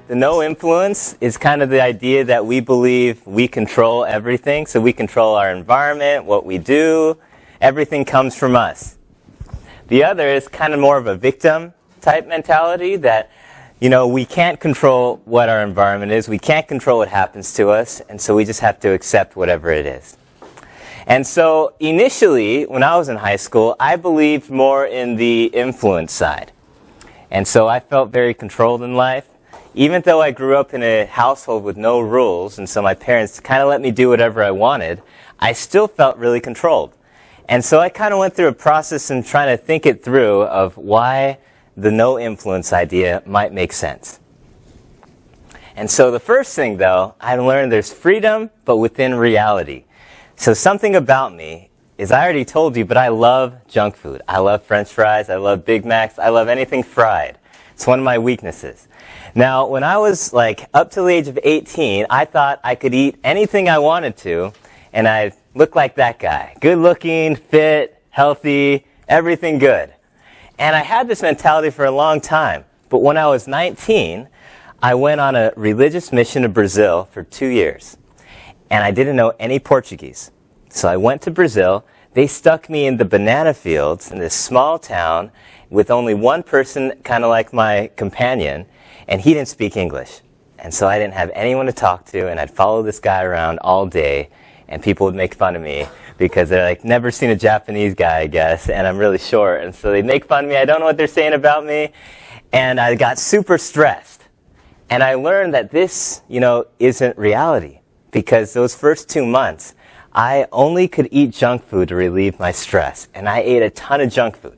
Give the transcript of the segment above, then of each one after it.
The no influence is kind of the idea that we believe we control everything. So we control our environment, what we do. Everything comes from us. The other is kind of more of a victim type mentality that, we can't control what our environment is. We can't control what happens to us. And so we just have to accept whatever it is. And so initially, when I was in high school, I believed more in the influence side. And so I felt very controlled in life. Even though I grew up in a household with no rules, and so my parents kind of let me do whatever I wanted, I still felt really controlled. And so I kind of went through a process in trying to think it through of why the no influence idea might make sense. And so the first thing, though, I learned there's freedom, but within reality. So something about me is, I already told you, but I love junk food. I love French fries. I love Big Macs. I love anything fried. It's one of my weaknesses. Now, when I was up to the age of 18, I thought I could eat anything I wanted to, and I'd look like that guy. Good looking, fit, healthy, everything good. And I had this mentality for a long time. But when I was 19, I went on a religious mission to Brazil for 2 years. And I didn't know any Portuguese. So I went to Brazil. They stuck me in the banana fields in this small town with only one person, kind of like my companion, and he didn't speak English. And so I didn't have anyone to talk to, and I'd follow this guy around all day, and people would make fun of me because they're like, never seen a Japanese guy, I guess, and I'm really short. And so they make fun of me. I don't know what they're saying about me. And I got super stressed. And I learned that this, isn't reality. Because those first 2 months, I only could eat junk food to relieve my stress. And I ate a ton of junk food.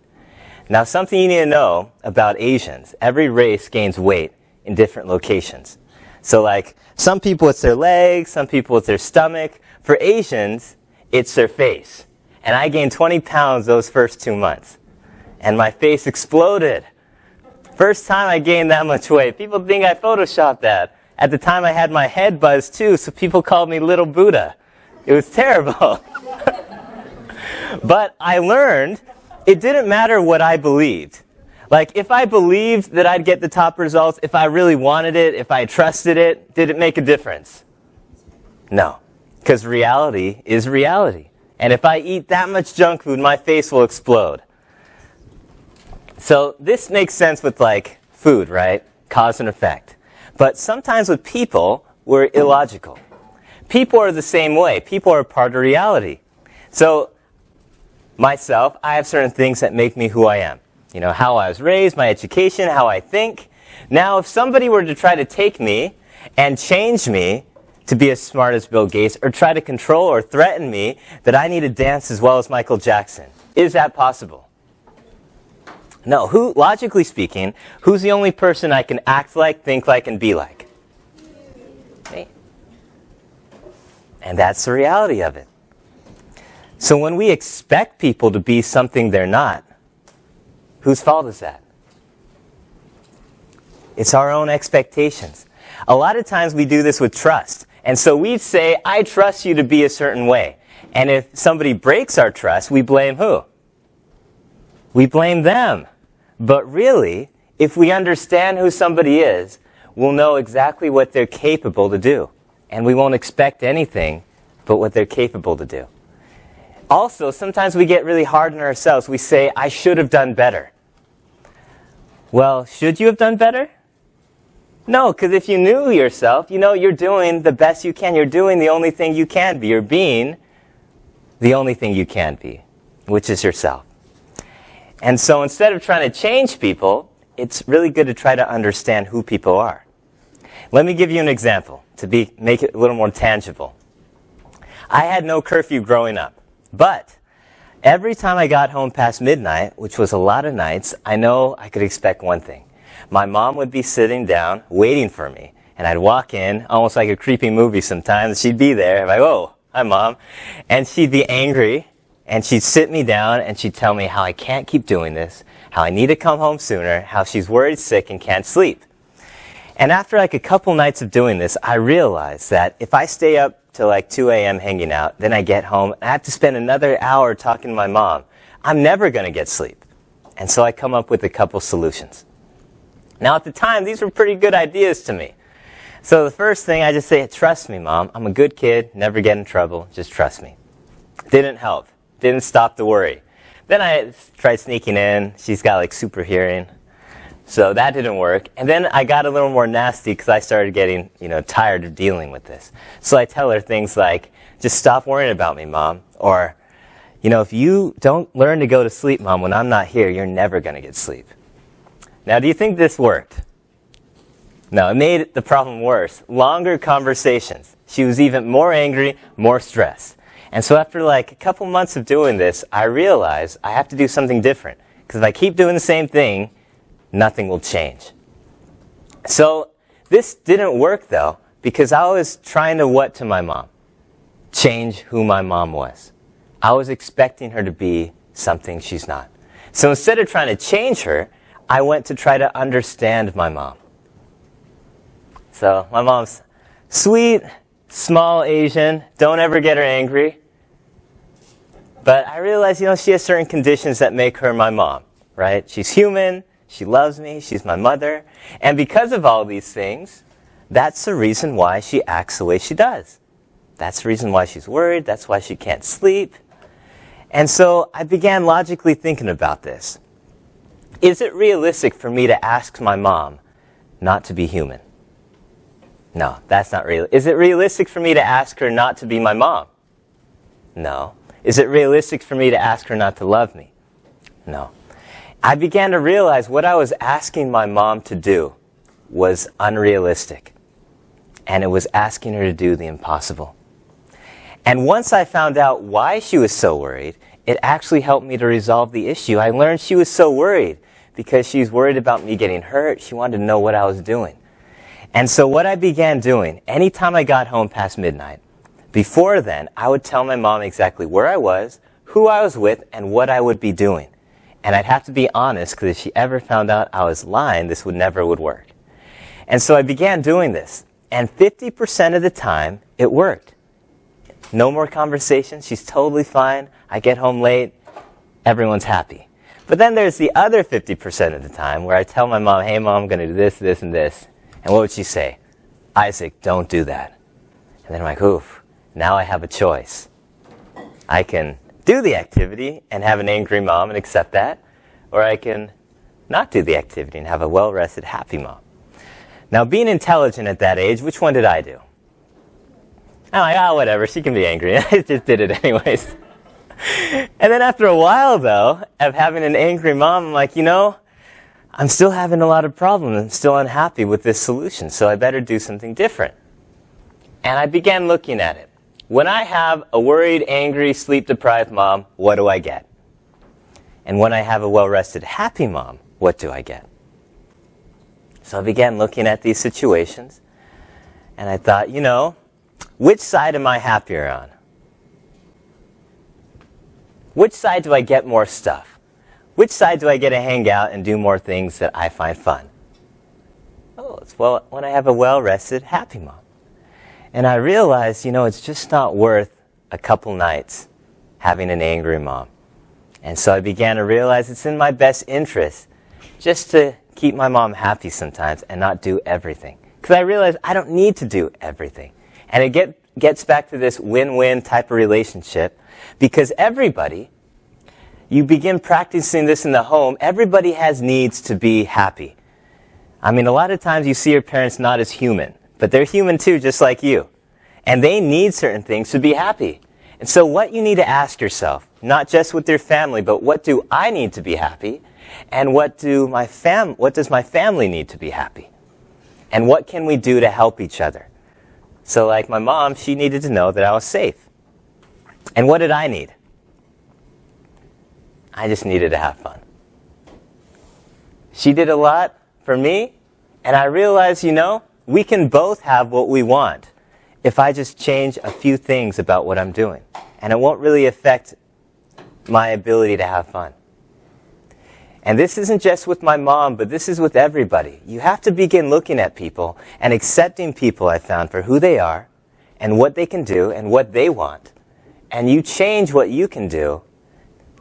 Now, something you need to know about Asians, every race gains weight in different locations. So some people it's their legs, some people it's their stomach. For Asians, it's their face. And I gained 20 pounds those first 2 months. And my face exploded. First time I gained that much weight. People think I photoshopped that. At the time I had my head buzzed too, so people called me Little Buddha. It was terrible. But I learned it didn't matter what I believed. If I believed that I'd get the top results, if I really wanted it, if I trusted it, did it make a difference? No. Because reality is reality. And if I eat that much junk food, my face will explode. So this makes sense with food, right? Cause and effect. But sometimes with people, we're illogical. People are the same way. People are a part of reality. So myself, I have certain things that make me who I am. How I was raised, my education, how I think. Now, if somebody were to try to take me and change me to be as smart as Bill Gates, or try to control or threaten me that I need to dance as well as Michael Jackson, is that possible? No. Logically speaking, who's the only person I can act like, think like, and be like? Me. And that's the reality of it. So when we expect people to be something they're not, whose fault is that? It's our own expectations. A lot of times we do this with trust. And so we say, I trust you to be a certain way. And if somebody breaks our trust, we blame who? We blame them. But really, if we understand who somebody is, we'll know exactly what they're capable to do. And we won't expect anything but what they're capable to do. Also, sometimes we get really hard on ourselves. We say, I should have done better. Well, should you have done better? No, because if you knew yourself, you're doing the best you can. You're doing the only thing you can be. You're being the only thing you can be, which is yourself. And so instead of trying to change people, it's really good to try to understand who people are. Let me give you an example to make it a little more tangible. I had no curfew growing up, but every time I got home past midnight, which was a lot of nights, I know I could expect one thing. My mom would be sitting down, waiting for me. And I'd walk in, almost like a creepy movie sometimes. She'd be there. I'm like, oh, hi, Mom. And she'd be angry. And she'd sit me down and she'd tell me how I can't keep doing this, how I need to come home sooner, how she's worried sick and can't sleep. And after a couple nights of doing this, I realized that if I stay up till 2 a.m. hanging out, then I get home, and I have to spend another hour talking to my mom, I'm never going to get sleep. And so I come up with a couple solutions. Now, at the time, these were pretty good ideas to me. So the first thing I just say, trust me, Mom. I'm a good kid, never get in trouble, just trust me. Didn't help. Didn't stop the worry. Then I tried sneaking in. She's got like super hearing. So that didn't work. And then I got a little more nasty because I started getting, tired of dealing with this. So I tell her things like, just stop worrying about me, Mom. Or, if you don't learn to go to sleep, Mom, when I'm not here, you're never going to get sleep. Now, do you think this worked? No, it made the problem worse. Longer conversations. She was even more angry, more stressed. And so after like a couple months of doing this, I realized I have to do something different. Because if I keep doing the same thing, nothing will change. So this didn't work, though, because I was trying to what to my mom? Change who my mom was. I was expecting her to be something she's not. So instead of trying to change her, I went to try to understand my mom. So my mom's sweet, small Asian, don't ever get her angry. But I realized, she has certain conditions that make her my mom, right? She's human, she loves me, she's my mother. And because of all these things, that's the reason why she acts the way she does. That's the reason why she's worried, that's why she can't sleep. And so I began logically thinking about this. Is it realistic for me to ask my mom not to be human? No, that's not real. Is it realistic for me to ask her not to be my mom? No. Is it realistic for me to ask her not to love me? No. I began to realize what I was asking my mom to do was unrealistic. And it was asking her to do the impossible. And once I found out why she was so worried, it actually helped me to resolve the issue. I learned she was so worried because she's worried about me getting hurt. She wanted to know what I was doing. And so what I began doing, anytime I got home past midnight, before then, I would tell my mom exactly where I was, who I was with, and what I would be doing. And I'd have to be honest, because if she ever found out I was lying, this would never work. And so I began doing this. And 50% of the time, it worked. No more conversations. She's totally fine. I get home late. Everyone's happy. But then there's the other 50% of the time where I tell my mom, hey, Mom, I'm going to do this, this, and this. And what would she say? Isaac, don't do that. And then I'm like, oof, now I have a choice. I can do the activity and have an angry mom and accept that, or I can not do the activity and have a well-rested, happy mom. Now, being intelligent at that age, which one did I do? I'm like, whatever, she can be angry. I just did it anyways. And then after a while, though, of having an angry mom, I'm like, I'm still having a lot of problems. I'm still unhappy with this solution, so I better do something different. And I began looking at it. When I have a worried, angry, sleep-deprived mom, what do I get? And when I have a well-rested, happy mom, what do I get? So I began looking at these situations, and I thought, which side am I happier on? Which side do I get more stuff? Which side do I get to hang out and do more things that I find fun? Well, when I have a well-rested, happy mom. And I realized, it's just not worth a couple nights having an angry mom. And so I began to realize it's in my best interest just to keep my mom happy sometimes and not do everything. Because I realized I don't need to do everything. And it gets back to this win-win type of relationship because you begin practicing this in the home, everybody has needs to be happy. I mean, a lot of times you see your parents not as human, but they're human too, just like you. And they need certain things to be happy. And so what you need to ask yourself, not just with your family, but what do I need to be happy? And what does my family need to be happy? And what can we do to help each other? So like my mom, she needed to know that I was safe. And what did I need? I just needed to have fun. She did a lot for me, and I realized, we can both have what we want if I just change a few things about what I'm doing. And it won't really affect my ability to have fun. And this isn't just with my mom, but this is with everybody. You have to begin looking at people and accepting people, I found, for who they are and what they can do and what they want. And you change what you can do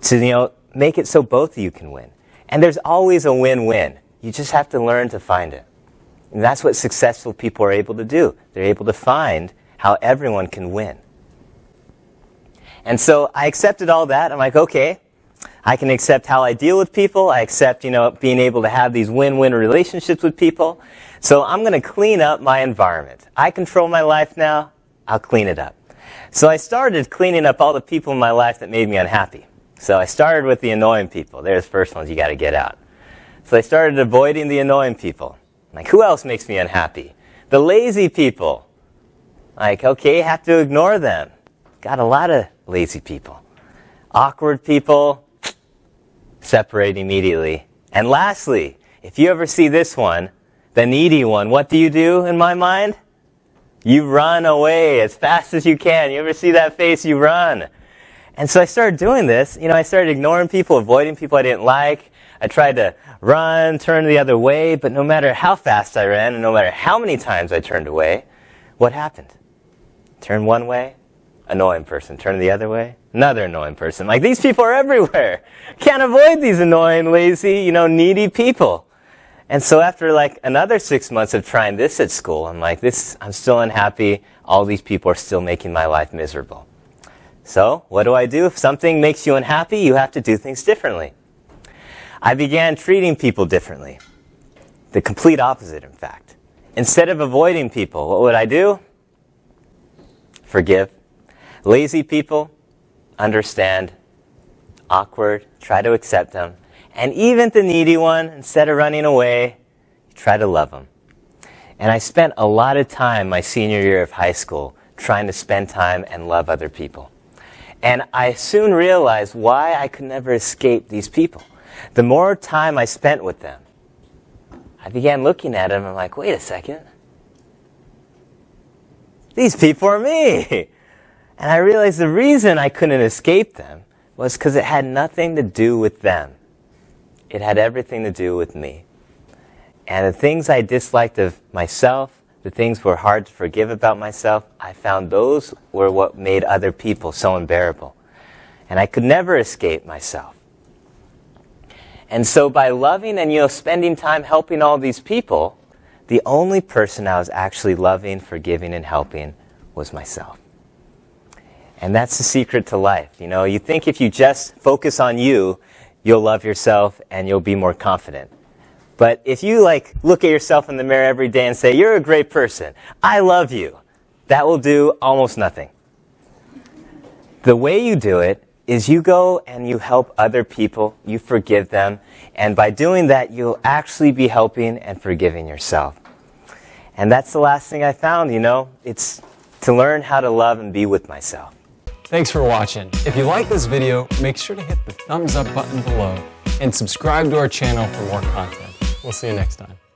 to, make it so both of you can win. And there's always a win-win. You just have to learn to find it. And that's what successful people are able to do. They're able to find how everyone can win. And so I accepted all that. I'm like, okay, I can accept how I deal with people. I accept, being able to have these win-win relationships with people. So I'm going to clean up my environment. I control my life now. I'll clean it up. So I started cleaning up all the people in my life that made me unhappy. So I started with the annoying people. They're the first ones you got to get out. So I started avoiding the annoying people. Like, who else makes me unhappy? The lazy people. Like, okay, have to ignore them. Got a lot of lazy people. Awkward people, separate immediately. And lastly, if you ever see this one, the needy one, what do you do in my mind? You run away as fast as you can. You ever see that face? You run. And so I started doing this. I started ignoring people, avoiding people I didn't like. I tried to run, turn the other way, but no matter how fast I ran and no matter how many times I turned away, what happened? Turn one way, annoying person. Turn the other way, another annoying person. Like, these people are everywhere. Can't avoid these annoying, lazy, needy people. And so after like another 6 months of trying this at school, I'm like, I'm still unhappy. All these people are still making my life miserable. So what do I do? If something makes you unhappy, you have to do things differently. I began treating people differently. The complete opposite, in fact. Instead of avoiding people, what would I do? Forgive. Lazy people, understand. Awkward, try to accept them. And even the needy one, instead of running away, try to love them. And I spent a lot of time my senior year of high school trying to spend time and love other people. And I soon realized why I could never escape these people. The more time I spent with them, I began looking at them and I'm like, wait a second. These people are me. And I realized the reason I couldn't escape them was because it had nothing to do with them. It had everything to do with me. And the things I disliked of myself, the things were hard to forgive about myself, I found those were what made other people so unbearable. And I could never escape myself. And so by loving and, spending time helping all these people, the only person I was actually loving, forgiving, and helping was myself. And that's the secret to life. You think if you just focus on you, you'll love yourself and you'll be more confident. But if you look at yourself in the mirror every day and say, you're a great person, I love you, that will do almost nothing. The way you do it is you go and you help other people, you forgive them, and by doing that, you'll actually be helping and forgiving yourself. And that's the last thing I found, it's to learn how to love and be with myself. Thanks for watching. If you like this video, make sure to hit the thumbs up button below and subscribe to our channel for more content. We'll see you next time.